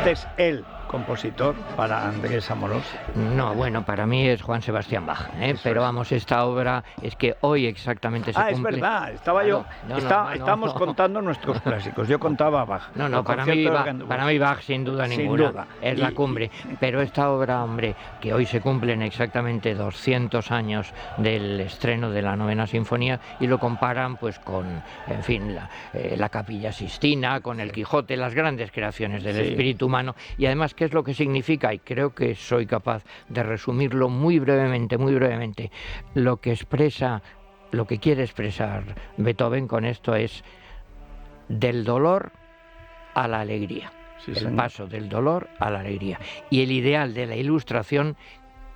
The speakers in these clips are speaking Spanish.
este es el compositor para Andrés Amorós. No, bueno, para mí es Juan Sebastián Bach, pero vamos, esta obra es que hoy exactamente se cumple. Es verdad, estamos contando nuestros clásicos, yo contaba Bach. No, para mí Bach sin duda ninguna, es la cumbre, pero esta obra, hombre, que hoy se cumplen exactamente 200 años del estreno de la Novena Sinfonía y lo comparan pues con, en fin, la Capilla Sistina, con el Quijote, las grandes creaciones del espíritu humano, y además qué es lo que significa, y creo que soy capaz de resumirlo muy brevemente, lo que quiere expresar Beethoven con esto es del dolor a la alegría, paso del dolor a la alegría, y el ideal de la Ilustración,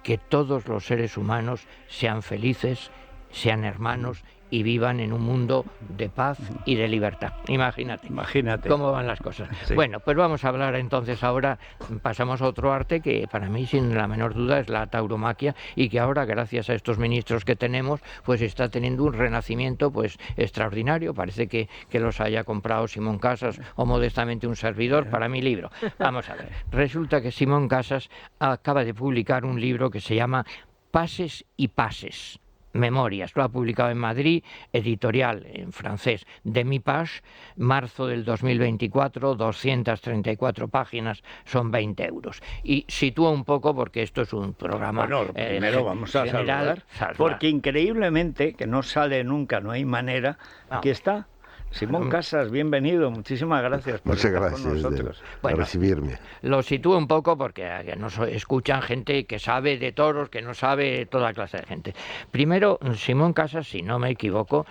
que todos los seres humanos sean felices, sean hermanos y vivan en un mundo de paz y de libertad. Imagínate cómo van las cosas. Sí. Bueno, pues vamos a hablar entonces ahora, pasamos a otro arte que para mí sin la menor duda es la tauromaquia, y que ahora gracias a estos ministros que tenemos pues está teniendo un renacimiento pues extraordinario. Parece que los haya comprado Simón Casas o modestamente un servidor para mi libro. Vamos a ver, resulta que Simón Casas acaba de publicar un libro que se llama Pases y Pases. Memorias, lo ha publicado en Madrid, editorial en francés Demi Page, marzo del 2024, 234 páginas, son 20 euros. Y sitúa un poco, porque esto es un programa primero vamos a saludar, porque increíblemente, que no sale nunca, no hay manera, aquí está. Simón Casas, bienvenido, muchísimas gracias por estar con nosotros. Por recibirme. Lo sitúo un poco porque nos escuchan gente que sabe de toros, que no sabe, toda clase de gente. Primero, Simón Casas, si no me equivoco,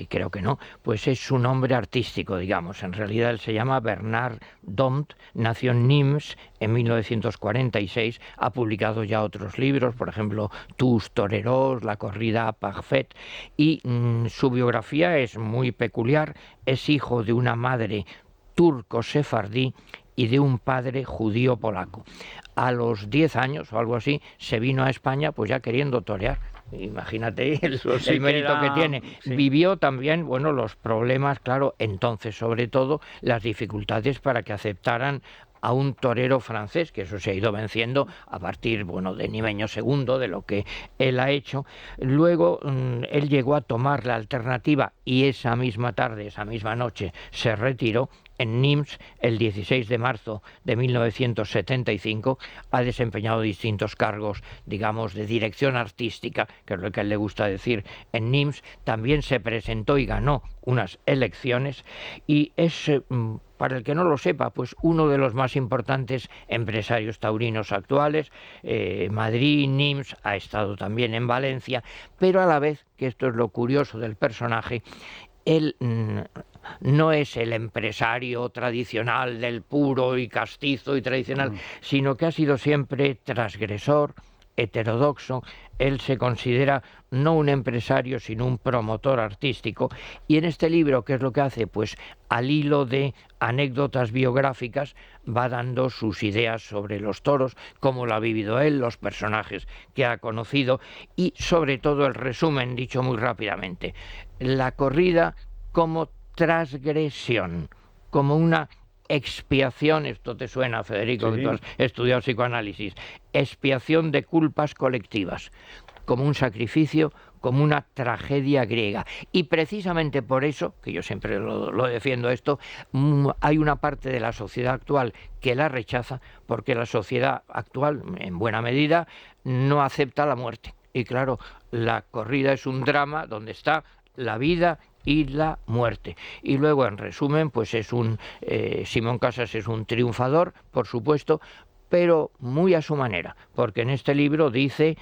creo que no, pues es su nombre artístico, digamos. En realidad él se llama Bernard Domt, nació en Nimes en 1946, ha publicado ya otros libros, por ejemplo, Tous toreros, La corrida parfaite, y su biografía es muy peculiar. Es hijo de una madre turco-sefardí y de un padre judío polaco. A los 10 años o algo así se vino a España pues ya queriendo torear. Imagínate el mérito que tiene. Sí. Vivió también, los problemas, claro, entonces sobre todo las dificultades para que aceptaran a un torero francés, que eso se ha ido venciendo a partir, de Nimeño II, de lo que él ha hecho. Luego él llegó a tomar la alternativa y esa misma tarde, esa misma noche, se retiró. En Nimes, el 16 de marzo de 1975, ha desempeñado distintos cargos, digamos, de dirección artística, que es lo que a él le gusta decir, en Nimes. También se presentó y ganó unas elecciones y es, para el que no lo sepa, pues uno de los más importantes empresarios taurinos actuales. Madrid, Nimes, ha estado también en Valencia, pero a la vez, que esto es lo curioso del personaje, él no es el empresario tradicional del puro y castizo y tradicional, sino que ha sido siempre transgresor, heterodoxo. Él se considera no un empresario, sino un promotor artístico. Y en este libro, ¿qué es lo que hace? Pues al hilo de anécdotas biográficas va dando sus ideas sobre los toros, cómo lo ha vivido él, los personajes que ha conocido y sobre todo el resumen, dicho muy rápidamente. La corrida como transgresión, como una expiación, esto te suena, Federico, sí, que tú has estudiado psicoanálisis, expiación de culpas colectivas, como un sacrificio, como una tragedia griega. Y precisamente por eso, que yo siempre lo defiendo esto, hay una parte de la sociedad actual que la rechaza, porque la sociedad actual, en buena medida, no acepta la muerte. Y claro, la corrida es un drama donde está la vida y la muerte. Y luego, en resumen, pues es Simón Casas es un triunfador, por supuesto, pero muy a su manera, porque en este libro dice,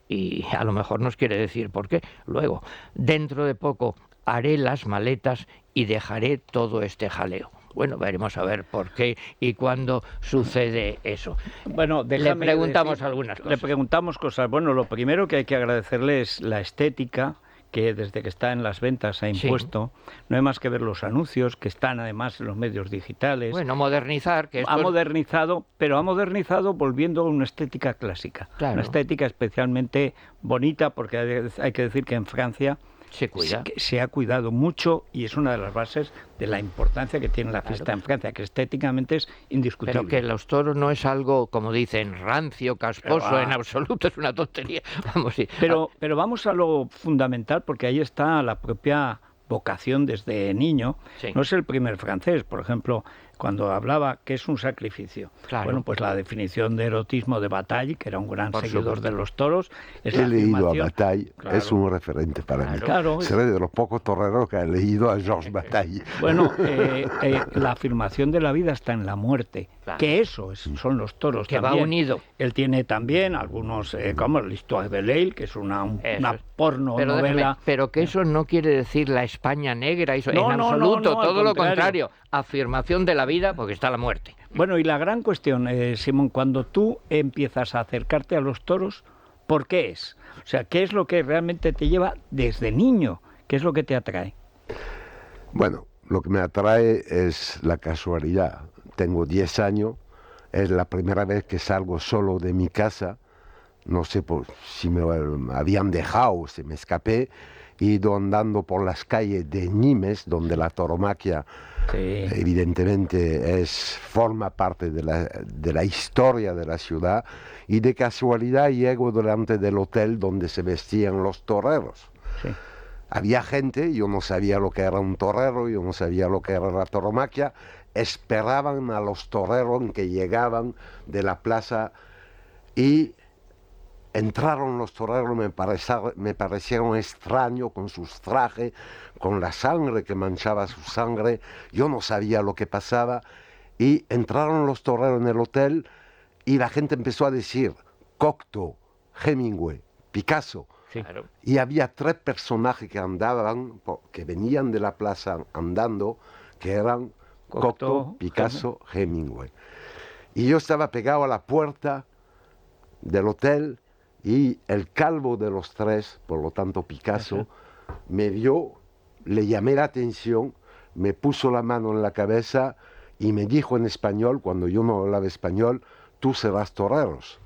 y a lo mejor nos quiere decir por qué, luego, dentro de poco haré las maletas y dejaré todo este jaleo. Bueno, veremos a ver por qué y cuándo sucede eso. Le preguntamos algunas cosas. Le preguntamos cosas. Bueno, lo primero que hay que agradecerle es la estética que desde que está en las ventas ha impuesto. Sí. No hay más que ver los anuncios, que están además en los medios digitales. Bueno, modernizar. Que ha modernizado, pero ha modernizado volviendo a una estética clásica. Claro. Una estética especialmente bonita, porque hay que decir que en Francia se cuida. Se ha cuidado mucho y es una de las bases de la importancia que tiene la fiesta en Francia, que estéticamente es indiscutible. Pero que los toros no es algo, como dicen, rancio, casposo, en absoluto, es una tontería. Vamos, sí. Pero vamos a lo fundamental, porque ahí está la propia vocación desde niño. Sí. No es el primer francés, por ejemplo, cuando hablaba que es un sacrificio. Claro. Bueno, pues la definición de erotismo de Bataille, que era un gran seguidor de los toros, es He leído a Bataille, claro. Es un referente para mí. Claro. Seré de los pocos toreros que ha leído a Georges Bataille. Bueno, la afirmación de la vida está en la muerte, claro. Que eso son los toros. Que también. Va unido. Él tiene también algunos, como l'Histoire de Leil, que es una porno novela. Pero que eso no quiere decir la España negra, eso, en absoluto, todo lo contrario. Afirmación de la vida, porque está la muerte. Bueno, y la gran cuestión, Simón, cuando tú empiezas a acercarte a los toros, ¿por qué es? O sea, ¿qué es lo que realmente te lleva desde niño? ¿Qué es lo que te atrae? Bueno, lo que me atrae es la casualidad. Tengo 10 años, es la primera vez que salgo solo de mi casa. No sé si me habían dejado, si me escapé. He ido andando por las calles de Nimes, donde la tauromaquia evidentemente forma parte de la historia de la ciudad, y de casualidad llego delante del hotel donde se vestían los toreros. Sí. Había gente, yo no sabía lo que era un torero, yo no sabía lo que era la tauromaquia, esperaban a los toreros que llegaban de la plaza y entraron los toreros, me parecieron extraños con sus trajes, con la sangre que manchaba su sangre. Yo no sabía lo que pasaba. Y entraron los toreros en el hotel y la gente empezó a decir Cocteau, Hemingway, Picasso. Sí. Y había 3 personajes que andaban, que venían de la plaza andando, que eran Cocteau, Picasso, Hemingway. Y yo estaba pegado a la puerta del hotel. Y el calvo de los 3, por lo tanto Picasso, me vio, le llamé la atención, me puso la mano en la cabeza y me dijo en español, cuando yo no hablaba español, tú serás toreros.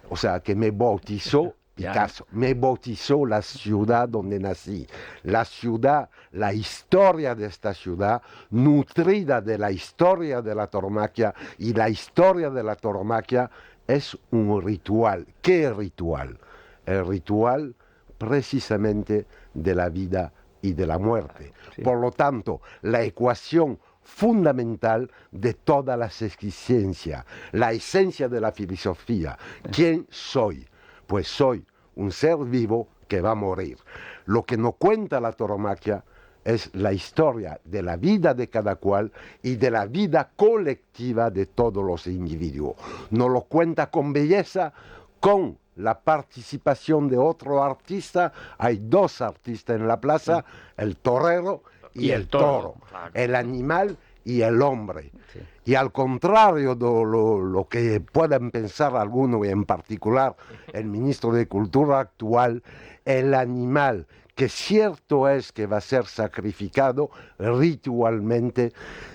O sea, que me bautizó Picasso, me bautizó la ciudad donde nací. La ciudad, la historia de esta ciudad, nutrida de la historia de la tauromaquia, y la historia de la tauromaquia es un ritual. ¿Qué ritual? El ritual precisamente de la vida y de la muerte. Sí. Por lo tanto, la ecuación fundamental de todas las existencias, la esencia de la filosofía. ¿Quién soy? Pues soy un ser vivo que va a morir. Lo que nos cuenta la tauromaquia es la historia de la vida de cada cual y de la vida colectiva de todos los individuos. Nos lo cuenta con belleza, con la participación de otro artista. Hay 2 artistas en la plaza, el torero y el toro, claro. El animal y el hombre. Sí. Y al contrario de lo que puedan pensar algunos, y en particular el ministro de Cultura actual, el animal, que cierto es que va a ser sacrificado ritualmente,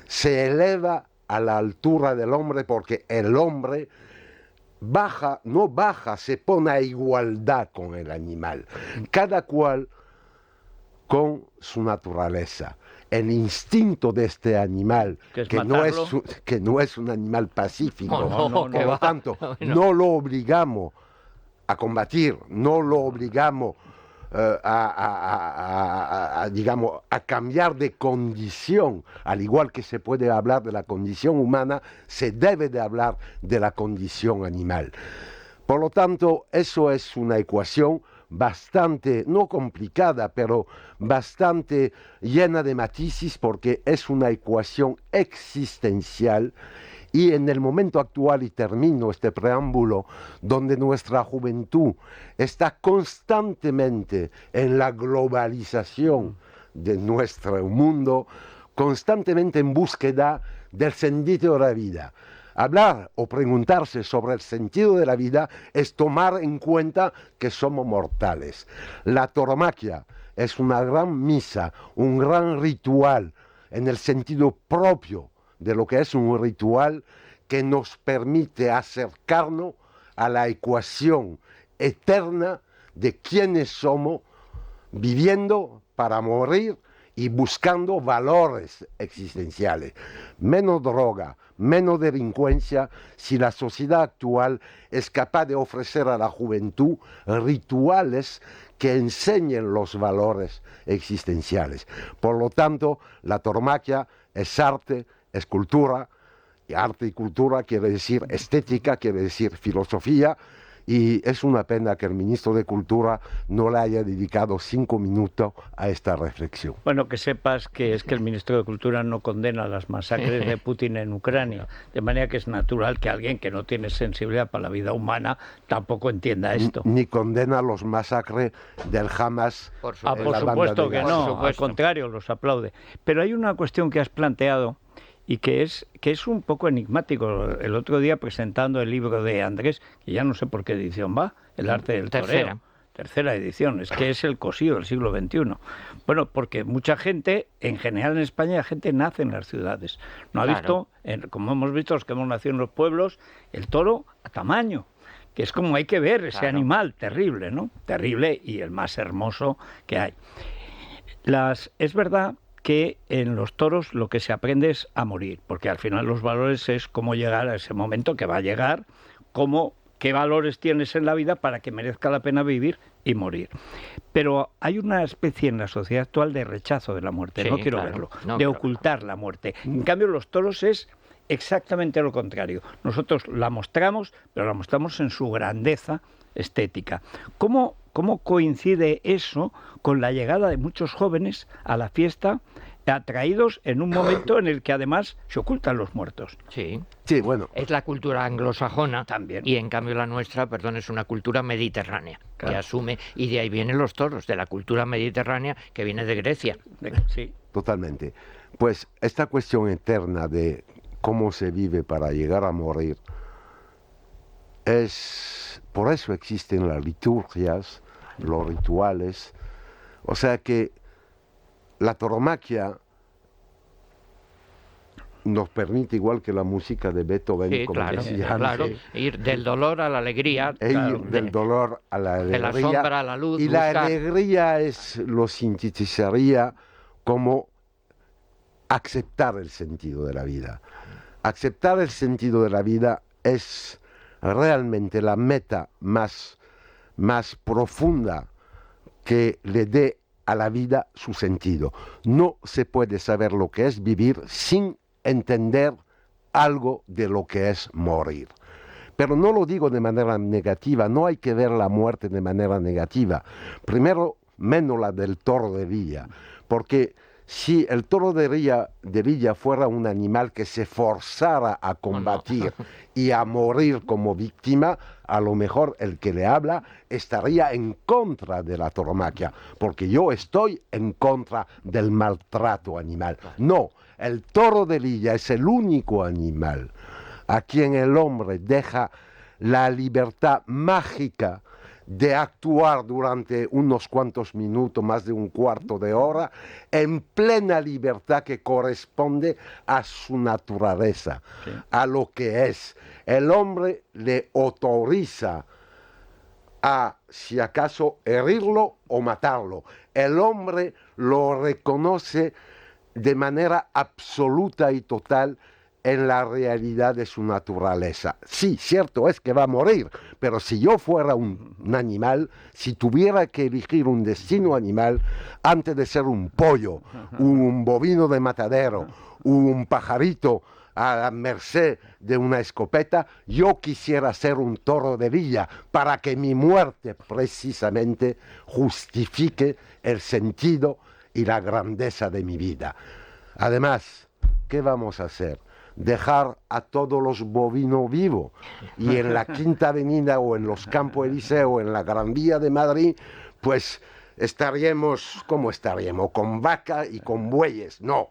se eleva a la altura del hombre, porque el hombre no baja, se pone a igualdad con el animal, cada cual con su naturaleza. El instinto de este animal, que no es un animal pacífico, por lo tanto, no lo obligamos a combatir, no lo obligamos digamos, a cambiar de condición. Al igual que se puede hablar de la condición humana, se debe de hablar de la condición animal. Por lo tanto, eso es una ecuación bastante, no complicada, pero bastante llena de matices, porque es una ecuación existencial. Y en el momento actual, y termino este preámbulo, donde nuestra juventud está constantemente en la globalización de nuestro mundo, constantemente en búsqueda del sentido de la vida. Hablar o preguntarse sobre el sentido de la vida es tomar en cuenta que somos mortales. La tauromaquia es una gran misa, un gran ritual, en el sentido propio de lo que es un ritual, que nos permite acercarnos a la ecuación eterna de quiénes somos, viviendo para morir y buscando valores existenciales. Menos droga, menos delincuencia, si la sociedad actual es capaz de ofrecer a la juventud rituales que enseñen los valores existenciales. Por lo tanto, la tauromaquia es arte, es cultura, y arte y cultura quiere decir estética, quiere decir filosofía, y es una pena que el ministro de Cultura no le haya dedicado 5 minutos a esta reflexión. Bueno, que sepas que es que el ministro de Cultura no condena las masacres de Putin en Ucrania, de manera que es natural que alguien que no tiene sensibilidad para la vida humana tampoco entienda esto. Ni condena los masacres del Hamas. Por supuesto que no, al contrario, los aplaude. Pero hay una cuestión que has planteado y que es un poco enigmático. El otro día presentando el libro de Andrés, que ya no sé por qué edición va, El arte del toreo. Tercera edición, es que es el cosido del siglo XXI. Bueno, porque mucha gente, en general en España, la gente nace en las ciudades. No ha visto, como hemos visto los que hemos nacido en los pueblos, el toro a tamaño, que es como hay que ver ese animal terrible, ¿no? Terrible y el más hermoso que hay. Es verdad que en los toros lo que se aprende es a morir, porque al final los valores es cómo llegar a ese momento que va a llegar, qué valores tienes en la vida para que merezca la pena vivir y morir. Pero hay una especie en la sociedad actual de rechazo de la muerte, sí, no quiero verlo, de ocultar la muerte. En cambio, los toros es exactamente lo contrario. Nosotros la mostramos, pero la mostramos en su grandeza estética. ¿Cómo coincide eso con la llegada de muchos jóvenes a la fiesta, atraídos en un momento en el que además se ocultan los muertos? Sí, bueno. Es la cultura anglosajona también. Y en cambio la nuestra, es una cultura mediterránea, claro, que asume, y de ahí vienen los toros, de la cultura mediterránea que viene de Grecia. Sí. Totalmente. Pues esta cuestión eterna de cómo se vive para llegar a morir, por eso existen las liturgias, los rituales. O sea que la tauromaquia nos permite, igual que la música de Beethoven, sí, como decía antes, ir del dolor a la alegría, del dolor a la alegría, de la sombra a la luz. Y la alegría lo sintetizaría como aceptar el sentido de la vida. Aceptar el sentido de la vida es realmente la meta más profunda que le dé a la vida su sentido. No se puede saber lo que es vivir sin entender algo de lo que es morir. Pero no lo digo de manera negativa, no hay que ver la muerte de manera negativa. Primero, menos la del toro de Villa, porque si el toro de Villa fuera un animal que se forzara a combatir y a morir como víctima, a lo mejor el que le habla estaría en contra de la tauromaquia, porque yo estoy en contra del maltrato animal. No, el toro de Villa es el único animal a quien el hombre deja la libertad mágica de actuar durante unos cuantos minutos, más de un cuarto de hora, en plena libertad que corresponde a su naturaleza, sí, a lo que es. El hombre le autoriza a, si acaso, herirlo o matarlo. El hombre lo reconoce de manera absoluta y total en la realidad de su naturaleza. Sí, cierto es que va a morir, pero si yo fuera un animal, si tuviera que elegir un destino animal, antes de ser un pollo, un bovino de matadero, un pajarito a la merced de una escopeta, yo quisiera ser un toro de Villa, para que mi muerte precisamente justifique el sentido y la grandeza de mi vida. Además, ¿qué vamos a hacer? Dejar a todos los bovinos vivos, y en la Quinta Avenida o en los Campos Elíseos o en la Gran Vía de Madrid, pues estaríamos, ¿cómo estaríamos? Con vacas y con bueyes. No,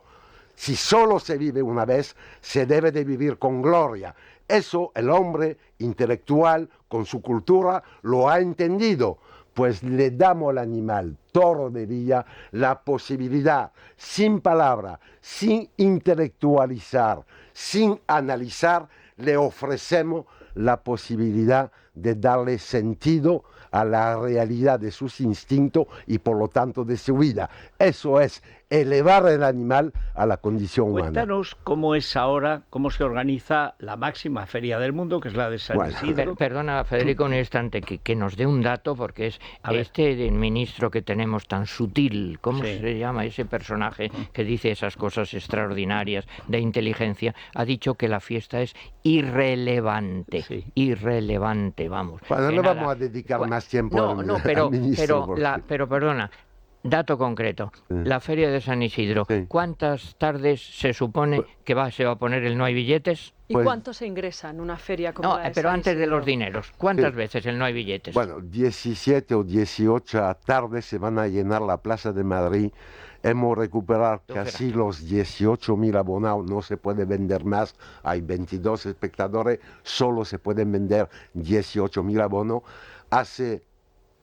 si solo se vive una vez, se debe de vivir con gloria. Eso el hombre intelectual, con su cultura, lo ha entendido. Pues le damos al animal toro de Villa la posibilidad, sin palabra, sin intelectualizar, sin analizar, le ofrecemos la posibilidad de darle sentido a la realidad de sus instintos y por lo tanto de su vida. Eso es elevar el animal a la condición humana. Cuéntanos cómo es ahora, cómo se organiza la máxima feria del mundo, que es la de San Isidro. Perdona, Federico, un instante, que nos dé un dato, porque es del ministro que tenemos tan sutil, ¿cómo se llama ese personaje que dice esas cosas extraordinarias de inteligencia? Ha dicho que la fiesta es irrelevante, irrelevante, vamos. Bueno, no vamos a dedicar más tiempo al ministro. Pero perdona, dato concreto, la feria de San Isidro, ¿cuántas tardes se supone que se va a poner el no hay billetes? ¿Y cuánto se ingresa en una feria como la de pero San antes Isidro? de los dineros, ¿cuántas veces el no hay billetes? Bueno, 17 o 18 tardes se van a llenar la Plaza de Madrid. Hemos recuperado casi los 18.000 abonados, no se puede vender más, hay 22 espectadores, solo se pueden vender 18.000 abonos. Hace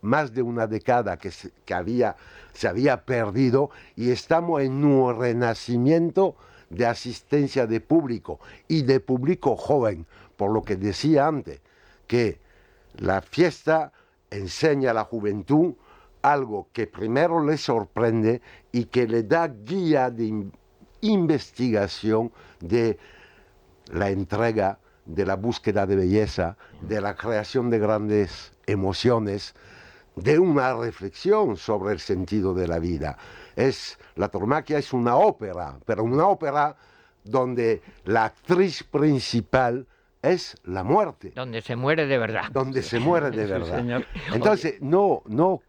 más de una década que se había perdido y estamos en un renacimiento de asistencia de público y de público joven, por lo que decía antes, que la fiesta enseña a la juventud algo que primero le sorprende y que le da guía de investigación de la entrega, de la búsqueda de belleza, de la creación de grandes emociones, de una reflexión sobre el sentido de la vida. La tauromaquia es una ópera, pero una ópera donde la actriz principal es la muerte. Donde se muere de verdad. Donde se muere de verdad. Señor. Entonces, no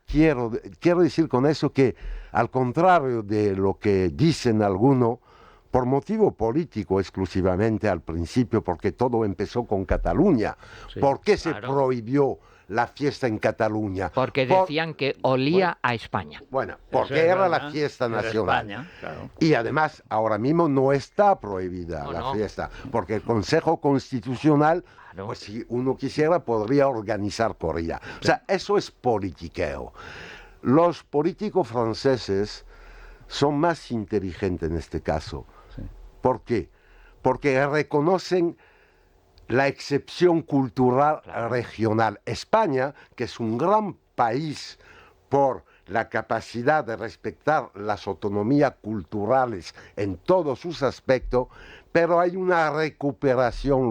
quiero decir con eso que, al contrario de lo que dicen algunos, por motivo político exclusivamente al principio, porque todo empezó con Cataluña. ¿Por qué se prohibió la fiesta en Cataluña? Porque decían que olía a España. Bueno, porque era la fiesta nacional. España, claro. Y además, ahora mismo no está prohibida la fiesta, porque el Consejo Constitucional, pues si uno quisiera, podría organizar corrida. O sea, eso es politiqueo. Los políticos franceses son más inteligentes en este caso. ¿Por qué? Porque reconocen la excepción cultural regional. España, que es un gran país por la capacidad de respetar las autonomías culturales en todos sus aspectos, pero hay una recuperación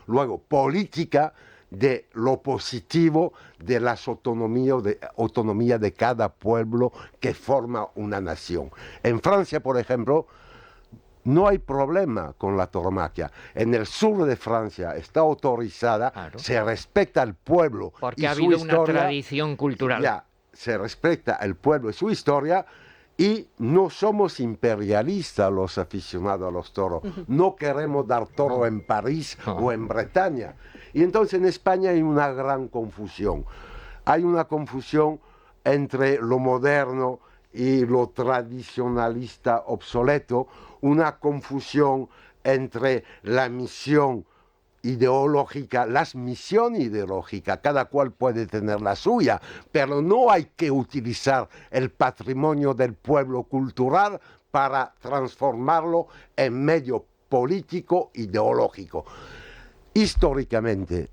luego política de lo positivo de las autonomías de cada pueblo que forma una nación. En Francia, por ejemplo, no hay problema con la tauromaquia. En el sur de Francia está autorizada, se respeta al pueblo. Porque ha habido una tradición cultural. Ya, se respeta el pueblo y su historia, y no somos imperialistas los aficionados a los toros. No queremos dar toro en París o en Bretaña. Y entonces en España hay una gran confusión. Hay una confusión entre lo moderno y lo tradicionalista obsoleto, una confusión entre la misión ideológica, las misiones ideológicas, cada cual puede tener la suya, pero no hay que utilizar el patrimonio del pueblo cultural para transformarlo en medio político ideológico. Históricamente,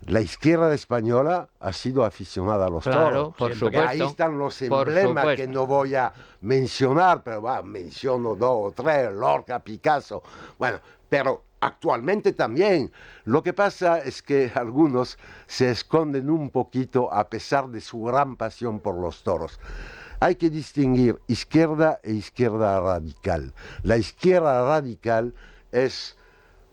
la izquierda española ha sido aficionada a los toros. Por supuesto. Ahí están los emblemas que no voy a mencionar, pero menciono 2 o 3, Lorca, Picasso. Bueno, pero actualmente también. Lo que pasa es que algunos se esconden un poquito a pesar de su gran pasión por los toros. Hay que distinguir izquierda e izquierda radical. La izquierda radical es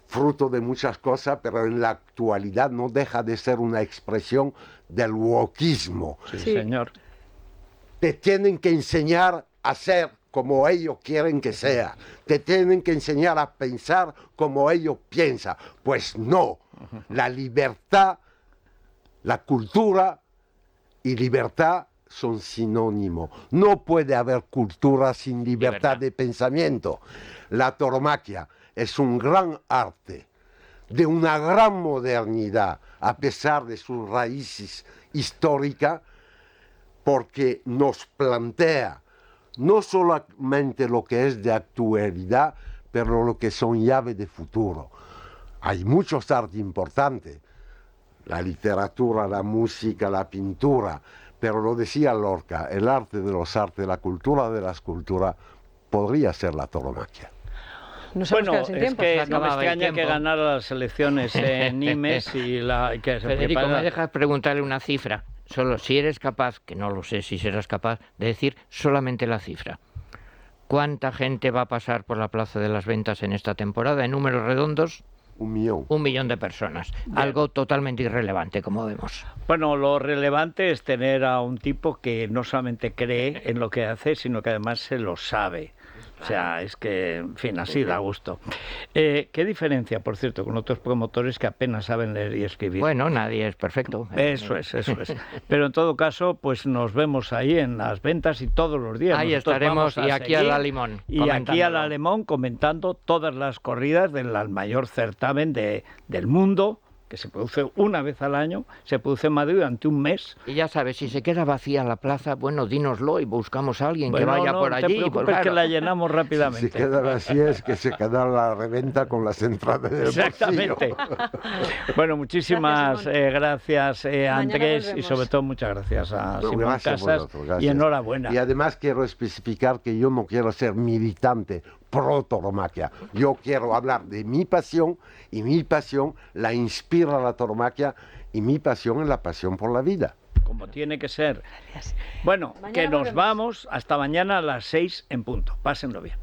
fruto de muchas cosas, pero en la actualidad no deja de ser una expresión del wokismo. Sí, señor. Te tienen que enseñar a ser como ellos quieren que sea. Te tienen que enseñar a pensar como ellos piensan. Pues no. La libertad, la cultura y libertad son sinónimos. No puede haber cultura sin libertad de pensamiento. La tauromaquia es un gran arte, de una gran modernidad, a pesar de sus raíces históricas, porque nos plantea no solamente lo que es de actualidad, pero lo que son llaves de futuro. Hay muchos artes importantes, la literatura, la música, la pintura, pero lo decía Lorca, el arte de los artes, la cultura de la escultura, podría ser la tauromaquia. Bueno, es que no me extraña que ganara las elecciones en Nimes y que se Federico, prepara... ¿me dejas preguntarle una cifra? Solo si eres capaz, que no lo sé si serás capaz, de decir solamente la cifra. ¿Cuánta gente va a pasar por la Plaza de las Ventas en esta temporada? En números redondos, 1 millón. 1 millón de personas. Bien. Algo totalmente irrelevante, como vemos. Bueno, lo relevante es tener a un tipo que no solamente cree en lo que hace, sino que además se lo sabe. O sea, es que, en fin, así da gusto. ¿Qué diferencia, por cierto, con otros promotores que apenas saben leer y escribir? Bueno, nadie es perfecto. Eso es. Pero en todo caso, pues nos vemos ahí en las ventas y todos los días. Ahí nosotros estaremos y aquí a la Limón. Y aquí a la Limón comentando todas las corridas del mayor certamen del mundo, que se produce una vez al año, se produce en Madrid durante un mes. Y ya sabes, si se queda vacía la plaza, bueno, dínoslo y buscamos a alguien que vaya por allí. No te preocupes, claro, que la llenamos rápidamente. Si queda vacía es que se queda la reventa con las entradas del Exactamente. Bueno, muchísimas gracias, Andrés, y sobre todo muchas gracias a Simón Casas. Y enhorabuena. Y además quiero especificar que yo no quiero ser militante pro tauromaquia. Yo quiero hablar de mi pasión, y mi pasión la inspira la tauromaquia, y mi pasión es la pasión por la vida. Como tiene que ser. Bueno, mañana que nos vamos. Hasta mañana a las 6 en punto. Pásenlo bien.